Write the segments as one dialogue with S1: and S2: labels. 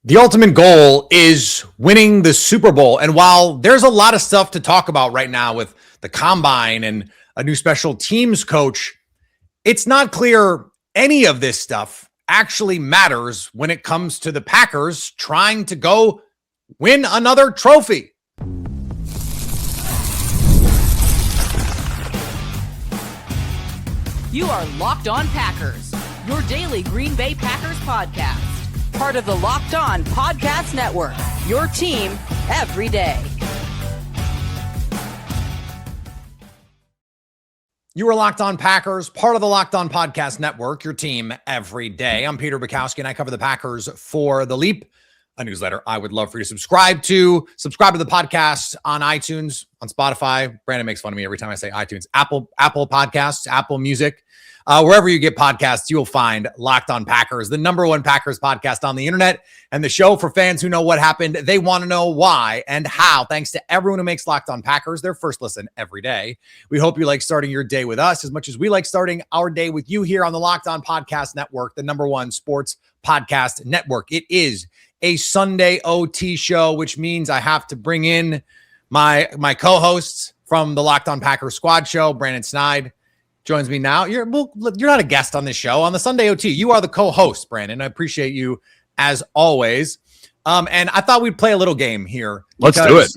S1: The ultimate goal is winning the Super Bowl. And while there's a lot of stuff to talk about right now with the combine and a new special teams coach, it's not clear any of this stuff actually matters when it comes to the Packers trying to go win another trophy.
S2: You are Locked On Packers, your daily Green Bay Packers podcast. Part of the Locked On Podcast Network, your team every day.
S1: You are Locked On Packers, part of the Locked On Podcast Network, your team every day. I'm Peter Bukowski, and I cover the Packers for The Leap, a newsletter I would love for you to subscribe to. Subscribe to the podcast on iTunes, on Spotify. Brandon makes fun of me every time I say iTunes. Apple Podcasts, Apple Music. Wherever you get podcasts, you'll find Locked On Packers, the number one Packers podcast on the internet, and the show for fans who know what happened. They want to know why and how. Thanks to everyone who makes Locked On Packers their first listen every day. We hope you like starting your day with us as much as we like starting our day with you here on the Locked On Podcast Network, the number one sports podcast network. It is a Sunday OT show, which means I have to bring in my co-hosts from the Locked On Packers squad show. Brandon Sneide joins me now. You're not a guest on this show. On the Sunday OT, you are the co-host, Brandon. I appreciate you as always. And I thought we'd play a little game here.
S3: Let's do it.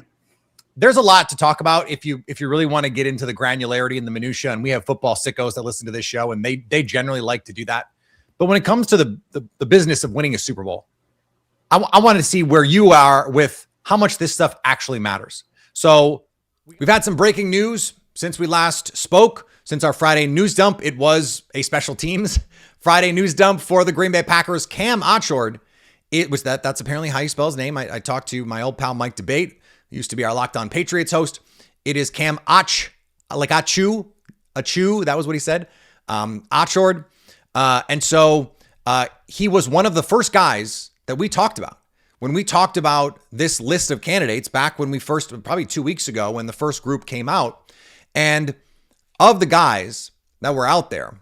S1: There's a lot to talk about if you really want to get into the granularity and the minutia. And we have football sickos that listen to this show, and they generally like to do that. But when it comes to the business of winning a Super Bowl, I wanted to see where you are with how much this stuff actually matters. So we've had some breaking news since we last spoke. Since our Friday news dump, it was a special teams Friday news dump for the Green Bay Packers. Cam Achord, that's apparently how you spell his name. I talked to my old pal Mike Debate, who used to be our Locked On Patriots host. It is Cam like Achu, that was what he said. Achord. And so he was one of the first guys that we talked about when we talked about this list of candidates back when we first, probably 2 weeks ago, when the first group came out. And of the guys that were out there,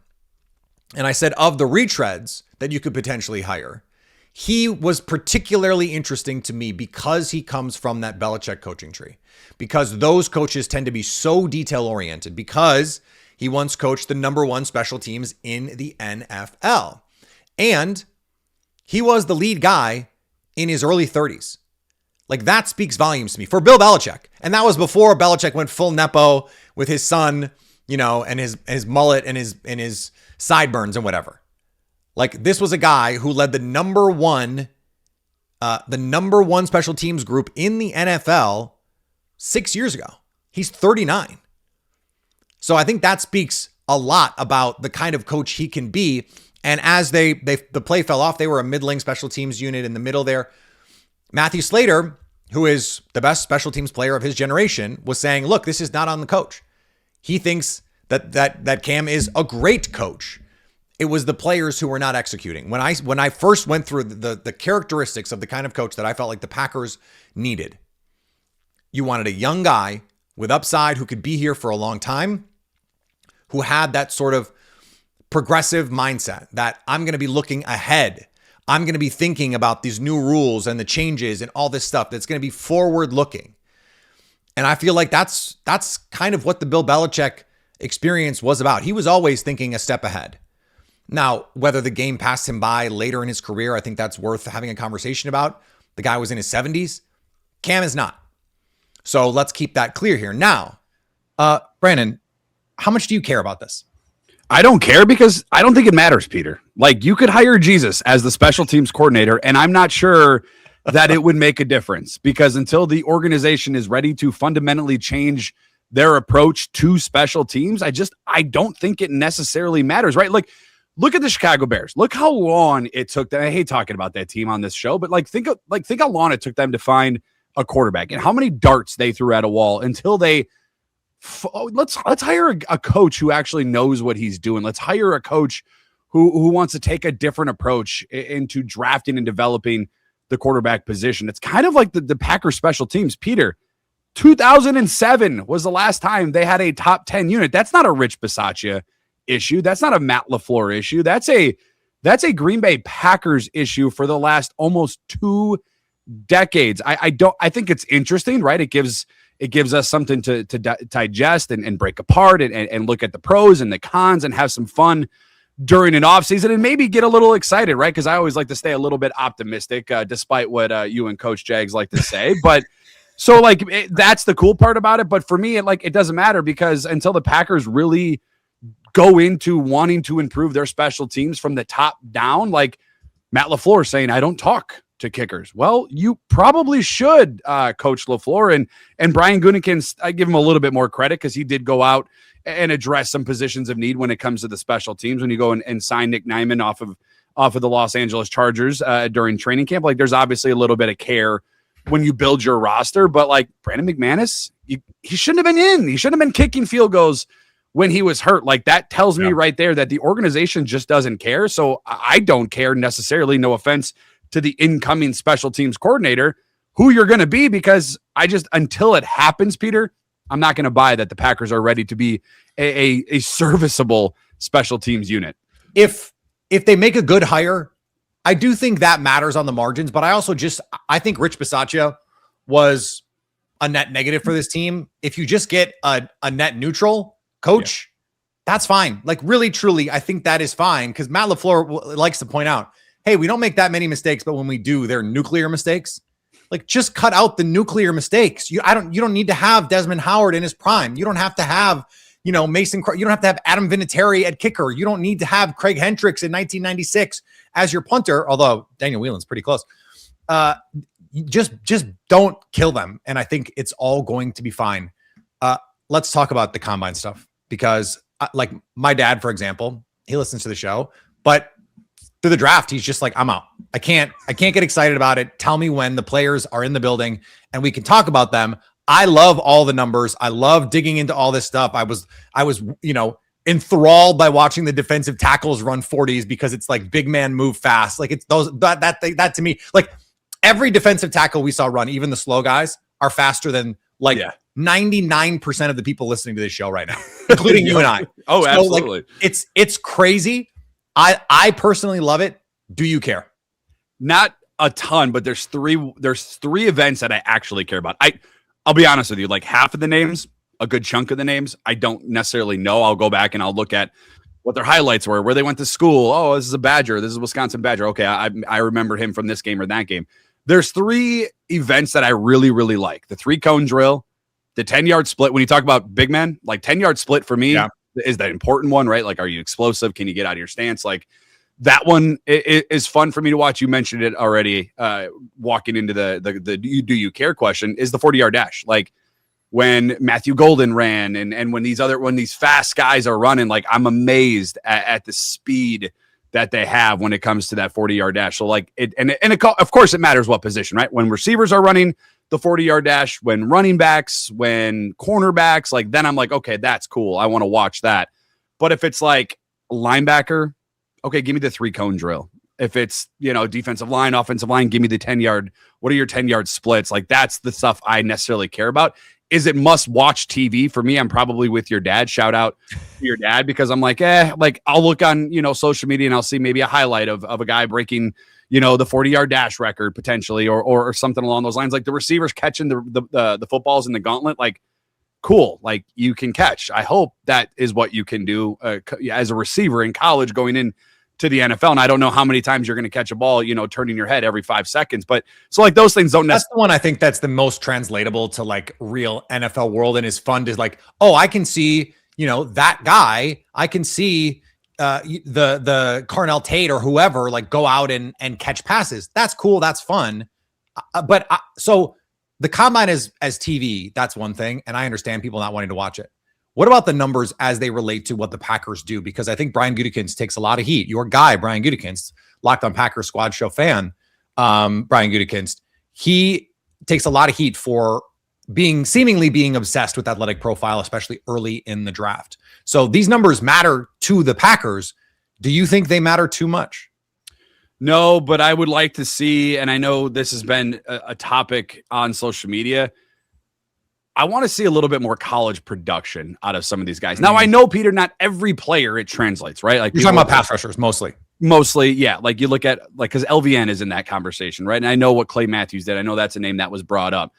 S1: and I said of the retreads that you could potentially hire, he was particularly interesting to me because he comes from that Belichick coaching tree, because those coaches tend to be so detail-oriented, because he once coached the number one special teams in the NFL. And he was the lead guy in his early 30s. Like, that speaks volumes to me for Bill Belichick. And that was before Belichick went full Nepo with his son, and his mullet and his sideburns and whatever. Like, this was a guy who led the number one special teams group in the NFL 6 years ago. He's 39. So I think that speaks a lot about the kind of coach he can be. And as the play fell off, they were a middling special teams unit in the middle there. Matthew Slater, who is the best special teams player of his generation, was saying, look, this is not on the coach. He thinks that Cam is a great coach. It was the players who were not executing. When I first went through the characteristics of the kind of coach that I felt like the Packers needed, you wanted a young guy with upside who could be here for a long time, who had that sort of progressive mindset that I'm going to be looking ahead. I'm going to be thinking about these new rules and the changes and all this stuff that's going to be forward looking. And I feel like that's kind of what the Bill Belichick experience was about. He was always thinking a step ahead. Now, whether the game passed him by later in his career, I think that's worth having a conversation about. The guy was in his 70s. Cam is not. So let's keep that clear here. Now, Brandon, how much do you care about this?
S3: I don't care because I don't think it matters, Peter. Like, you could hire Jesus as the special teams coordinator, and I'm not sure that it would make a difference, because until the organization is ready to fundamentally change their approach to special teams, I don't think it necessarily matters, right? Like, look at the Chicago Bears. Look how long it took them. I hate talking about that team on this show, but think how long it took them to find a quarterback and how many darts they threw at a wall until they let's hire a coach who actually knows what he's doing. Let's hire a coach who wants to take a different approach into drafting and developing the quarterback position. It's kind of like the Packers special teams. Peter, 2007 was the last time they had a top 10 unit. That's not a Rich Bisaccia issue. That's not a Matt LaFleur issue. That's a That's a Green Bay Packers issue for the last almost 2 decades. I think it's interesting, right? It gives us something to digest and break apart and look at the pros and the cons and have some fun during an offseason and maybe get a little excited, right? Because I always like to stay a little bit optimistic, despite what you and Coach Jags like to say. But so like that's the cool part about it. But for me, it doesn't matter, because until the Packers really go into wanting to improve their special teams from the top down, like Matt LaFleur saying, I don't talk to kickers. Well, you probably should, Coach LaFleur. And Brian Gutekunst, I give him a little bit more credit because he did go out and address some positions of need when it comes to the special teams. When you go and sign Nick Nyman off of the Los Angeles Chargers during training camp, like there's obviously a little bit of care when you build your roster. But like Brandon McManus, he shouldn't have been in. He shouldn't have been kicking field goals when he was hurt. Like that tells me right there that the organization just doesn't care. So I don't care necessarily, no offense to the incoming special teams coordinator, who you're going to be, because until it happens, Peter, I'm not going to buy that the Packers are ready to be a serviceable special teams unit.
S1: If they make a good hire, I do think that matters on the margins, but I think Rich Bisaccia was a net negative for this team. If you just get a net neutral coach, that's fine. Like really, truly, I think that is fine, because Matt LaFleur likes to point out, hey, we don't make that many mistakes, but when we do, they're nuclear mistakes. Like just cut out the nuclear mistakes. You don't need to have Desmond Howard in his prime. You don't have to have, Mason. You don't have to have Adam Vinatieri at kicker. You don't need to have Craig Hendricks in 1996 as your punter. Although Daniel Whelan's pretty close. Just don't kill them. And I think it's all going to be fine. Let's talk about the combine stuff, because like my dad, for example, he listens to the show, but through the draft, he's just like, I'm out. I can't get excited about it. Tell me when the players are in the building and we can talk about them. I love all the numbers. I love digging into all this stuff. I was, enthralled by watching the defensive tackles run 40s, because it's like big man move fast. Like it's that to me, like every defensive tackle we saw run, even the slow guys, are faster than 99% of the people listening to this show right now, including you and I.
S3: Oh,
S1: so,
S3: absolutely.
S1: Like, it's crazy. I personally love it. Do you care?
S3: Not a ton, but there's three events that I actually care about. I'll be honest with you, like half of the names, a good chunk of the names, I don't necessarily know. I'll go back and I'll look at what their highlights were, where they went to school. Oh, this is a Badger. This is a Wisconsin Badger. Okay, I remember him from this game or that game. There's 3 events that I really, really like. The 3-cone drill, the 10-yard split. When you talk about big men, like 10-yard split for me is the important one, right? Like, are you explosive? Can you get out of your stance? Like that one is fun for me to watch. You mentioned it already. Walking into the do you care question is the 40-yard dash. Like when Matthew Golden ran and when these fast guys are running, like I'm amazed at the speed that they have when it comes to that 40-yard dash. So like of course it matters what position, right? When receivers are running the 40-yard dash, when running backs, when cornerbacks, like then I'm like, okay, that's cool. I want to watch that. But if it's like linebacker, okay, give me the 3-cone drill. If it's, defensive line, offensive line, give me the 10-yard. What are your 10-yard splits? Like that's the stuff I necessarily care about. Is it must watch TV? For me, I'm probably with your dad. Shout out to your dad, because I'm like, I'll look on, social media and I'll see maybe a highlight of a guy breaking, the 40-yard dash record potentially, or something along those lines. Like the receivers catching the footballs in the gauntlet, like cool. Like you can catch. I hope that is what you can do as a receiver in college going in to the NFL. And I don't know how many times you're going to catch a ball, turning your head every 5 seconds. But so like those things don't necessarily.
S1: That's the one I think that's the most translatable to like real NFL world and is fun, is like, oh, I can see, that guy. I can see the Carnell Tate or whoever like go out and catch passes. That's cool. That's fun. So the combine as TV, that's one thing. And I understand people not wanting to watch it. What about the numbers as they relate to what the Packers do? Because I think Brian Gutekunst takes a lot of heat. Your guy, Brian Gutekunst, Locked on Packers Squad Show fan, Brian Gutekunst, he takes a lot of heat for seemingly being obsessed with athletic profile, especially early in the draft. So these numbers matter to the Packers. Do you think they matter too much?
S3: No, but I would like to see, and I know this has been a topic on social media, I want to see a little bit more college production out of some of these guys. Now, I know, Peter, not every player it translates, right? Like
S1: you're talking about pass rushers mostly.
S3: Mostly, yeah. Like you look at because LVN is in that conversation, right? And I know what Clay Matthews did. I know that's a name that was brought up.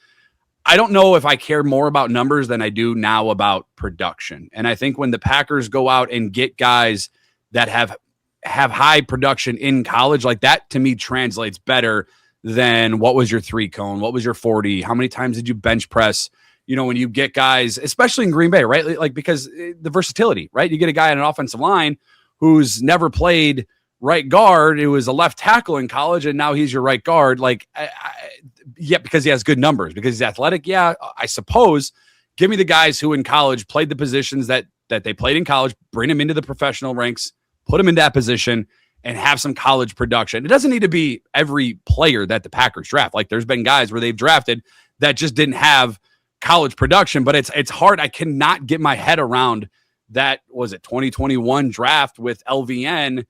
S3: I don't know if I care more about numbers than I do now about production. And I think when the Packers go out and get guys that have high production in college, like that to me translates better than what was your 3 cone, what was your 40, how many times did you bench press? When you get guys, especially in Green Bay, right? Like because the versatility, right? You get a guy on an offensive line who's never played right guard. It was a left tackle in college, and now he's your right guard. Like, yeah, because he has good numbers, because he's athletic. Yeah, I suppose. Give me the guys who in college played the positions that they played in college, bring them into the professional ranks, put them in that position, and have some college production. It doesn't need to be every player that the Packers draft. Like, there's been guys where they've drafted that just didn't have college production, but it's hard. I cannot get my head around that. Was it 2021 draft with LVN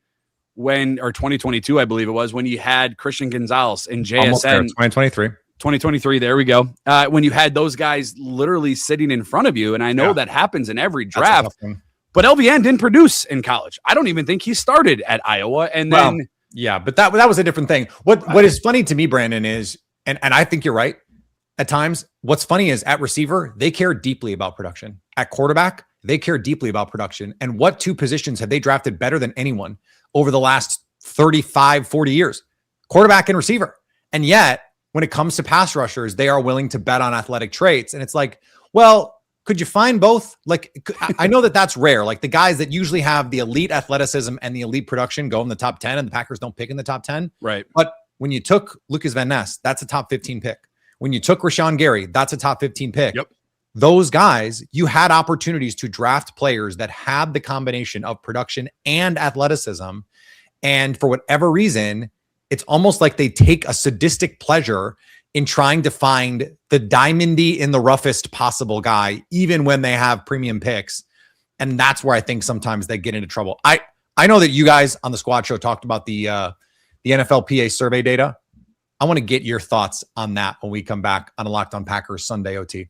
S3: or 2022, I believe it was, when you had Christian Gonzalez and JSN. 2023. There we go. When you had those guys literally sitting in front of you. And I know that happens in every draft, but LVN didn't produce in college. I don't even think he started at Iowa. And then,
S1: but that was a different thing. What is funny to me, Brandon, is, and I think you're right at times. What's funny is at receiver, they care deeply about production. At quarterback, they care deeply about production. And what 2 positions have they drafted better than anyone over the last 35, 40 years? Quarterback and receiver. And yet, when it comes to pass rushers, they are willing to bet on athletic traits. And it's like, well, could you find both? Like, I know that that's rare. Like the guys that usually have the elite athleticism and the elite production go in the top 10, and the Packers don't pick in the top 10.
S3: Right.
S1: But when you took Lucas Van Ness, that's a top 15 pick. When you took Rashawn Gary, that's a top 15 pick.
S3: Yep.
S1: Those guys, you had opportunities to draft players that had the combination of production and athleticism. And for whatever reason, it's almost like they take a sadistic pleasure in trying to find the diamondy in the roughest possible guy, even when they have premium picks. And that's where I think sometimes they get into trouble. I know that you guys on the Squad Show talked about the NFLPA survey data. I want to get your thoughts on that when we come back on a Locked On Packers Sunday OT.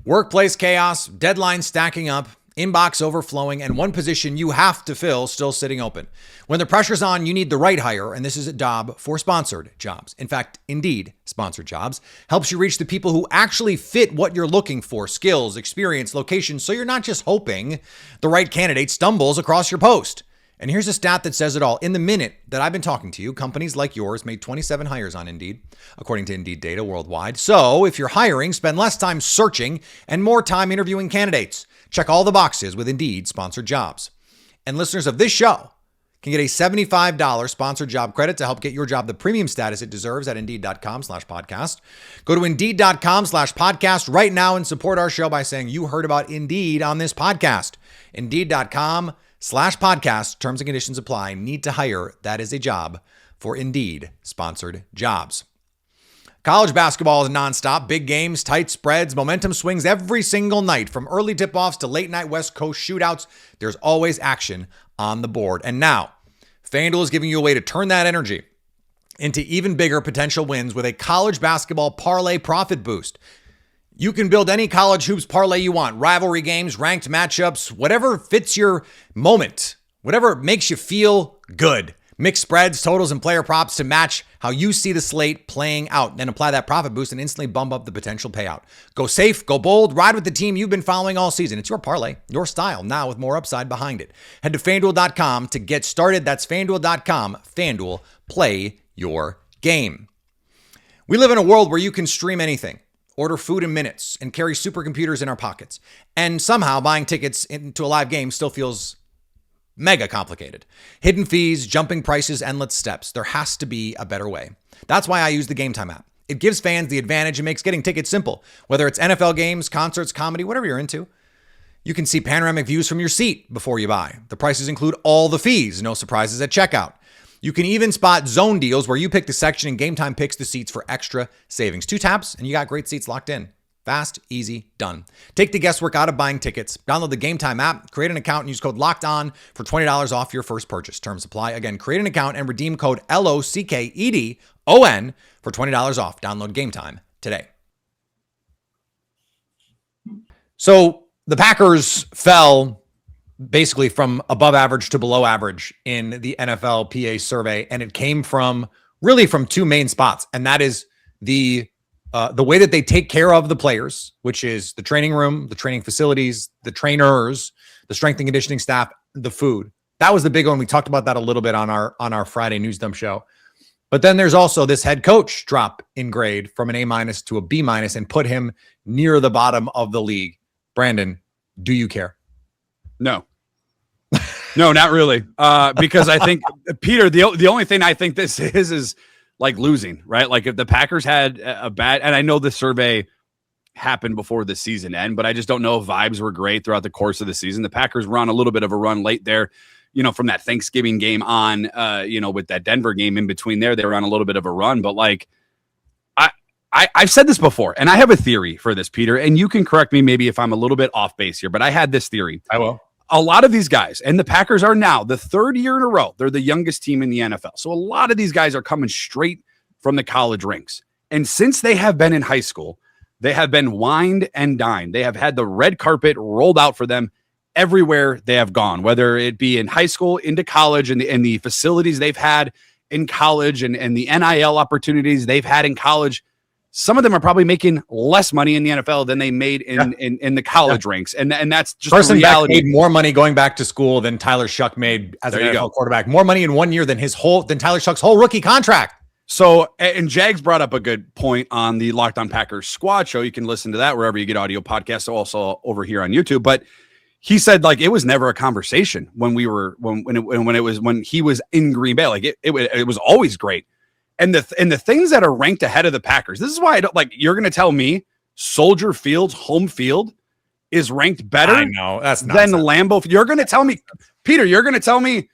S1: Workplace chaos, deadlines stacking up, inbox overflowing, and one position you have to fill still sitting open. When the pressure's on, you need the right hire, and this is a job for sponsored jobs. In fact, Indeed Sponsored Jobs helps you reach the people who actually fit what you're looking for: skills, experience, location, so you're not just hoping the right candidate stumbles across your post. And here's a stat that says it all. In the minute that I've been talking to you, companies like yours made 27 hires on Indeed, according to Indeed data worldwide. So if you're hiring, spend less time searching and more time interviewing candidates. Check all the boxes with Indeed Sponsored Jobs. And listeners of this show can get a $75 sponsored job credit to help get your job the premium status it deserves at Indeed.com/podcast. Go to Indeed.com/podcast right now and support our show by saying you heard about Indeed on this podcast. Indeed.com/podcast. Terms and conditions apply. Need to hire. That is a job for Indeed Sponsored Jobs. College basketball is nonstop. Big games, tight spreads, momentum swings every single night. From early tip-offs to late-night West Coast shootouts, there's always action on the board. And now, FanDuel is giving you a way to turn that energy into even bigger potential wins with a college basketball parlay profit boost. You can build any college hoops parlay you want. Rivalry games, ranked matchups, whatever fits your moment, whatever makes you feel good. Mix spreads, totals, and player props to match how you see the slate playing out. Then apply that profit boost and instantly bump up the potential payout. Go safe, go bold, ride with the team you've been following all season. It's your parlay, your style, now with more upside behind it. Head to FanDuel.com to get started. That's FanDuel.com. FanDuel, play your game. We live in a world where you can stream anything, order food in minutes, and carry supercomputers in our pockets. And somehow buying tickets into a live game still feels mega complicated. Hidden fees, jumping prices, endless steps. There has to be a better way. That's why I use the Game Time app. It gives fans the advantage and makes getting tickets simple. Whether it's NFL games, concerts, comedy, whatever you're into. You can see panoramic views from your seat before you buy. The prices include all the fees, no surprises at checkout. You can even spot zone deals where you pick the section and Game Time picks the seats for extra savings. 2 taps and you got great seats locked in. Fast, easy, done. Take the guesswork out of buying tickets. Download the Game Time app, create an account, and use code LOCKEDON for $20 off your first purchase. Terms apply. Again, create an account and redeem code LOCKEDON for $20 off. Download Game Time today. So the Packers fell basically from above average to below average in the NFLPA survey. And it came from two main spots. And that is the way that they take care of the players, which is the training room, the training facilities, the trainers, the strength and conditioning staff, the food. That was the big one. We talked about that a little bit on our Friday News Dump show. But then there's also this head coach drop in grade from an A- to a B- and put him near the bottom of the league. Brandon, do you care?
S3: No, not really. Because I think, Peter, the only thing I think this is like losing, right? Like if the Packers had a bad, and I know the survey happened before the season end, but I just don't know if vibes were great throughout the course of the season. The Packers were on a little bit of a run late there, from that Thanksgiving game on, with that Denver game in between there, they were on a little bit of a run, but like, I've said this before, and I have a theory for this, Peter, and you can correct me maybe if I'm a little bit off base here, but I had this theory.
S1: I will.
S3: A lot of these guys, and the Packers are now the third year in a row, they're the youngest team in the NFL. So a lot of these guys are coming straight from the college ranks. And since they have been in high school, they have been wined and dined. They have had the red carpet rolled out for them everywhere they have gone, whether it be in high school, into college, and the facilities they've had in college and the NIL opportunities they've had in college. Some of them are probably making less money in the NFL than they made in the college ranks. And that's just
S1: Carson
S3: the reality.
S1: Beck made more money going back to school than Tyler Shuck made as an NFL quarterback. More money in 1 year than Tyler Shuck's whole rookie contract.
S3: So, and Jags brought up a good point on the Locked On Packers squad show. You can listen to that wherever you get audio podcasts, also over here on YouTube. But he said, like, it was never a conversation when he was in Green Bay. Like it was always great. And the things that are ranked ahead of the Packers, this is why I don't like, you're going to tell me Soldier Field's home field is ranked better
S1: I know, that's
S3: than Lambeau. You're going to tell me, Peter, you're going to tell me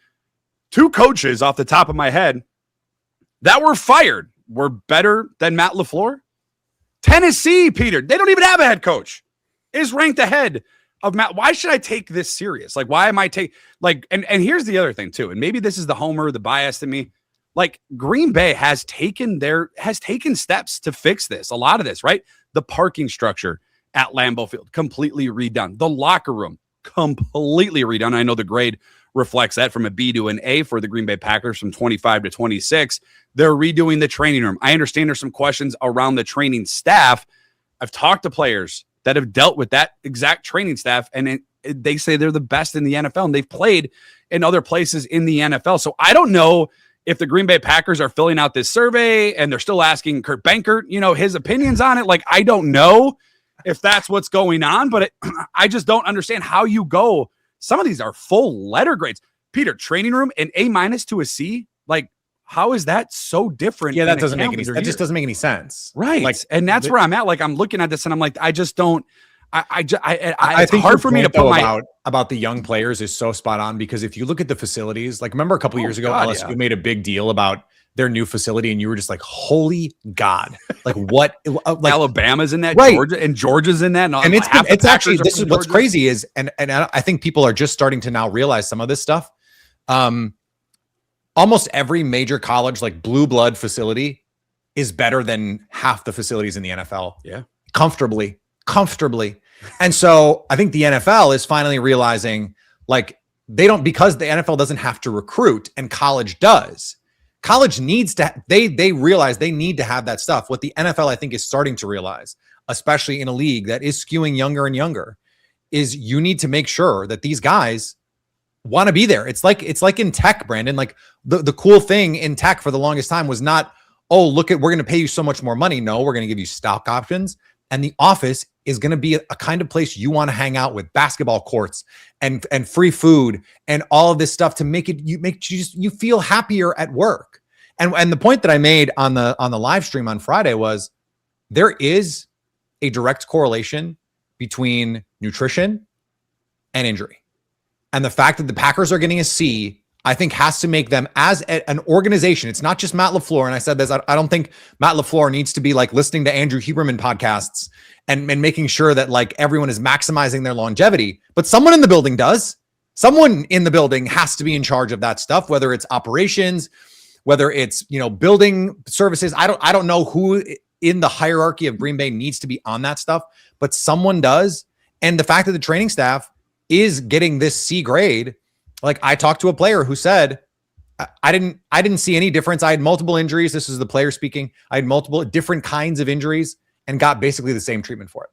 S3: two coaches off the top of my head that were fired were better than Matt LaFleur? Tennessee, Peter, they don't even have a head coach, is ranked ahead of Matt. Why should I take this serious? Like, why am I and here's the other thing too, and maybe this is the homer, the bias in me. Like Green Bay has taken steps to fix this. A lot of this, right? The parking structure at Lambeau Field, completely redone. The locker room, completely redone. I know the grade reflects that from a B to an A for the Green Bay Packers from 25 to 26. They're redoing the training room. I understand there's some questions around the training staff. I've talked to players that have dealt with that exact training staff, and they say they're the best in the NFL, and they've played in other places in the NFL. So I don't know if the Green Bay Packers are filling out this survey and they're still asking Kurt Benkert, his opinions on it. Like, I don't know if that's what's going on, but I just don't understand how you go. Some of these are full letter grades. Peter, training room, an A- to a C. Like, how is that so different?
S1: Yeah, that doesn't make any sense. That just doesn't make any sense.
S3: Right. Like, and that's where I'm at. Like, I'm looking at this and I'm like, I just don't. I
S1: it's
S3: think hard for me to put
S1: about the young players is so spot on, because if you look at the facilities, like remember a couple years ago, LSU made a big deal about their new facility, and you were just like, holy God, like what? Like
S3: Alabama's in that,
S1: right.
S3: Georgia's in that,
S1: and it's actually, this is what's crazy is, and I think people are just starting to now realize some of this stuff. Almost every major college, like blue blood facility, is better than half the facilities in the NFL.
S3: Yeah,
S1: comfortably. And so I think the NFL is finally realizing, like, because the NFL doesn't have to recruit and college does. College needs to, they realize they need to have that stuff. What the NFL, I think, is starting to realize, especially in a league that is skewing younger and younger, is you need to make sure that these guys want to be there. It's like in tech, Brandon. Like the cool thing in tech for the longest time was not, oh, look at, we're going to pay you so much more money. No, we're going to give you stock options. And the office is going to be a kind of place you want to hang out with, basketball courts and free food and all of this stuff to make you feel happier at work. And the point that I made on the live stream on Friday was there is a direct correlation between nutrition and injury. And the fact that the Packers are getting a C, I think, has to make them as an organization. It's not just Matt LaFleur. And I said this, I don't think Matt LaFleur needs to be like listening to Andrew Huberman podcasts and making sure that like everyone is maximizing their longevity, but someone in the building does. Someone in the building has to be in charge of that stuff, whether it's operations, whether it's, building services. I don't know who in the hierarchy of Green Bay needs to be on that stuff, but someone does. And the fact that the training staff is getting this C grade. Like, I talked to a player who said, I didn't see any difference. I had multiple injuries. This is the player speaking. I had multiple different kinds of injuries and got basically the same treatment for it.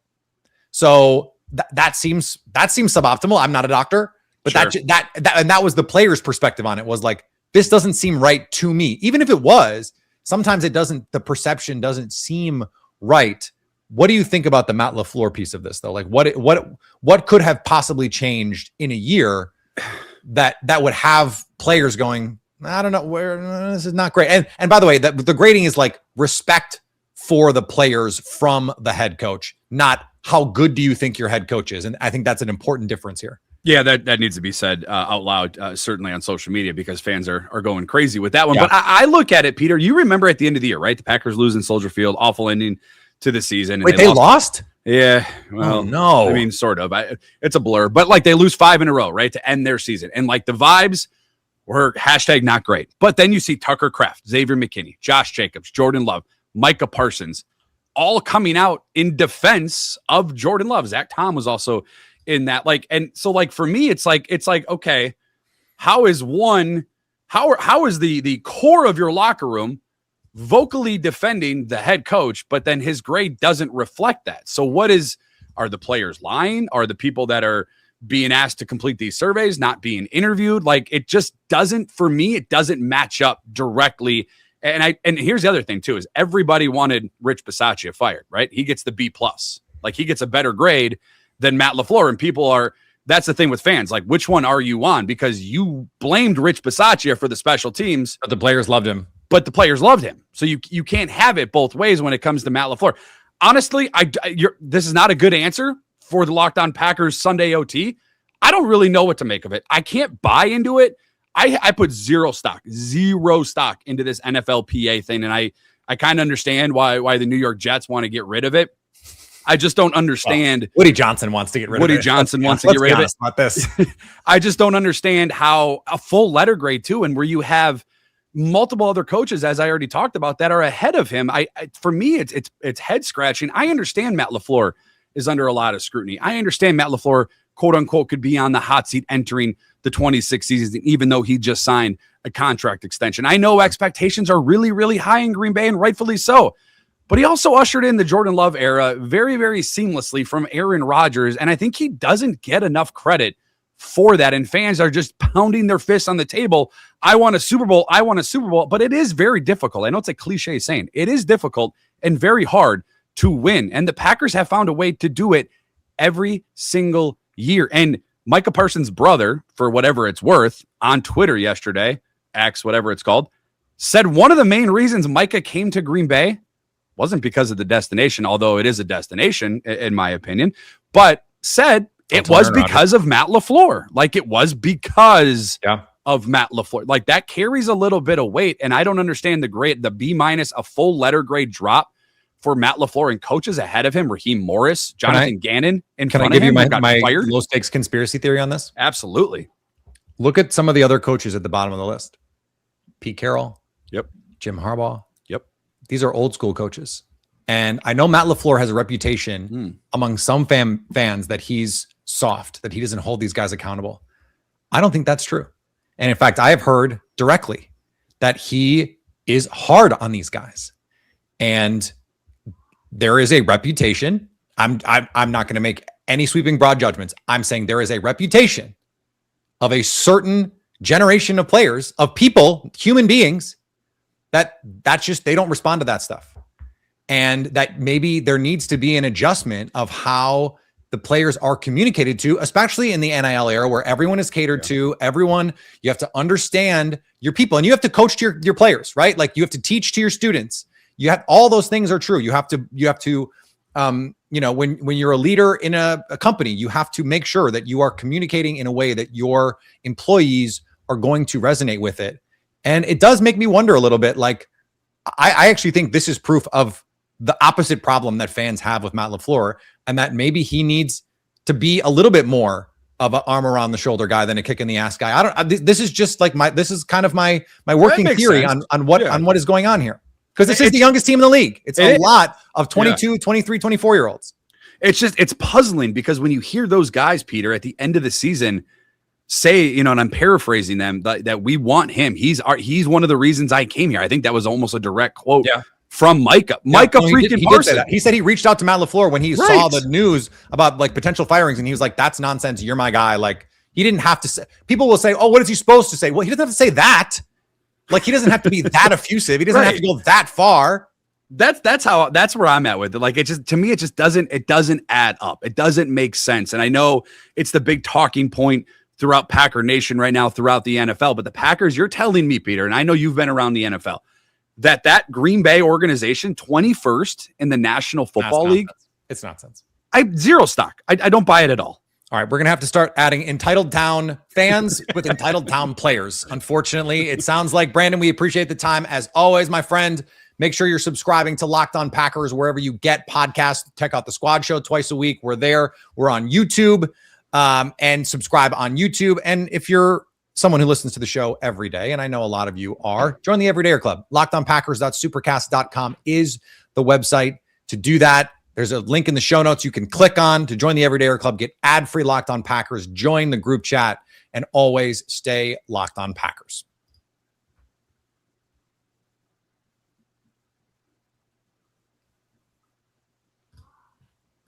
S1: So that seems suboptimal. I'm not a doctor, but
S3: Sure.
S1: that was the player's perspective on it, was like, this doesn't seem right to me. Even if it was, sometimes it doesn't, the perception doesn't seem right. What do you think about the Matt LaFleur piece of this though? Like, what could have possibly changed in a year that would have players going, I don't know, where this is not great. And by the way, the grading is like respect for the players from the head coach, not how good do you think your head coach is. And I think that's an important difference here.
S3: Yeah, that needs to be said out loud, certainly on social media, because fans are going crazy with that one.
S1: Yeah.
S3: But I look at it, Peter, you remember at the end of the year, right? The Packers lose in Soldier Field, awful ending to the season. And
S1: Wait, they lost?
S3: Yeah. Well,
S1: oh, no.
S3: I mean, sort of. It's a blur, but like they lose 5 in a row, right, to end their season. And like the vibes were #not great. But then you see Tucker Kraft, Xavier McKinney, Josh Jacobs, Jordan Love, Micah Parsons, all coming out in defense of Jordan Love. Zach Tom was also in that. Like, and so like for me, it's like, okay, how is the core of your locker room vocally defending the head coach, but then his grade doesn't reflect that? So are the players lying? Are the people that are being asked to complete these surveys not being interviewed? Like, it just doesn't, for me, it doesn't match up directly. And here's the other thing too, is everybody wanted Rich Bisaccia fired, right? He gets the B+. Like, he gets a better grade than Matt LaFleur. And people that's the thing with fans. Like, which one are you on? Because you blamed Rich Bisaccia for the special teams.
S1: But the players loved him.
S3: So you can't have it both ways when it comes to Matt LaFleur. Honestly, this is not a good answer for the Locked On Packers Sunday OT. I don't really know what to make of it. I can't buy into it. I put zero stock into this NFLPA thing. And I kind of understand why the New York Jets want to get rid of it. I just don't understand.
S1: Well, Woody Johnson wants to get rid of it.
S3: Woody Johnson wants to get rid of it.
S1: About this.
S3: I just don't understand how a full letter grade too, and where you have multiple other coaches, as I already talked about, that are ahead of him. For me, it's head scratching. I understand Matt LaFleur is under a lot of scrutiny. I understand Matt LaFleur, quote unquote, could be on the hot seat entering the 26th season, even though he just signed a contract extension. I know expectations are really, really high in Green Bay, and rightfully so. But he also ushered in the Jordan Love era very, very seamlessly from Aaron Rodgers. And I think he doesn't get enough credit for that. And fans are just pounding their fists on the table. I want a Super Bowl. I want a Super Bowl. But it is very difficult. I know it's a cliche saying. It is difficult and very hard to win. And the Packers have found a way to do it every single year. And Micah Parsons' brother, for whatever it's worth, on Twitter yesterday, X, whatever it's called, said one of the main reasons Micah came to Green Bay wasn't because of the destination, although it is a destination, in my opinion, but said it was because of Matt LaFleur. Like, it was because of Matt LaFleur. Like, that carries a little bit of weight, and I don't understand the B-, a full letter grade drop for Matt LaFleur and coaches ahead of him, Raheem Morris, Jonathan Gannon. Can I give you my
S1: low stakes conspiracy theory on this?
S3: Absolutely.
S1: Look at some of the other coaches at the bottom of the list. Pete Carroll.
S3: Yep.
S1: Jim Harbaugh.
S3: Yep.
S1: These are old school coaches. And I know Matt LaFleur has a reputation among some fans that he's soft, that he doesn't hold these guys accountable. I don't think that's true. And in fact, I have heard directly that he is hard on these guys. And there is a reputation. I'm not going to make any sweeping broad judgments. I'm saying there is a reputation of a certain generation of players, of people, human beings, that's just, they don't respond to that stuff. And that maybe there needs to be an adjustment of how the players are communicated to, especially in the NIL era where everyone is catered to. Everyone, you have to understand your people, and you have to coach to your players, right? Like, you have to teach to your students. You have, all those things are true. You have to, when you're a leader in a company, you have to make sure that you are communicating in a way that your employees are going to resonate with it. And it does make me wonder a little bit. Like, I actually think this is proof of the opposite problem that fans have with Matt LaFleur, and that maybe he needs to be a little bit more of an arm around the shoulder guy than a kick in the ass guy. This is just like this is kind of my working theory on what is going on here. Because this is the youngest team in the league. It's a lot of 22, 23, 24-year-olds.
S3: It's puzzling because when you hear those guys, Peter, at the end of the season say, and I'm paraphrasing them, that we want him. He's one of the reasons I came here. I think that was almost a direct quote from Micah. Micah freaking Parsons.
S1: He said he reached out to Matt LaFleur when he saw the news about like potential firings, and he was like, "That's nonsense. You're my guy." Like, he didn't have to say. People will say, "Oh, what is he supposed to say?" Well, he doesn't have to say that. Like, he doesn't have to be that effusive. He doesn't have to go that far.
S3: That's where I'm at with it. Like, to me, it doesn't add up. It doesn't make sense. And I know it's the big talking point throughout Packer Nation right now, throughout the NFL. But the Packers, you're telling me, Peter, and I know you've been around the NFL, that Green Bay organization, 21st in the National Football League.
S1: It's nonsense.
S3: Zero stock. I don't buy it at all.
S1: All right, we're going to have to start adding entitled town fans with entitled town players. Unfortunately, it sounds like, Brandon, we appreciate the time. As always, my friend, make sure you're subscribing to Locked On Packers wherever you get podcasts. Check out the Squad Show twice a week. We're there. We're on YouTube, and subscribe on YouTube. And if you're someone who listens to the show every day, and I know a lot of you are, join the Everydayer Club. LockedOnPackers.supercast.com is the website to do that. There's a link in the show notes you can click on to join the Everydayer Club, get ad-free Locked On Packers, join the group chat, and always stay Locked On Packers.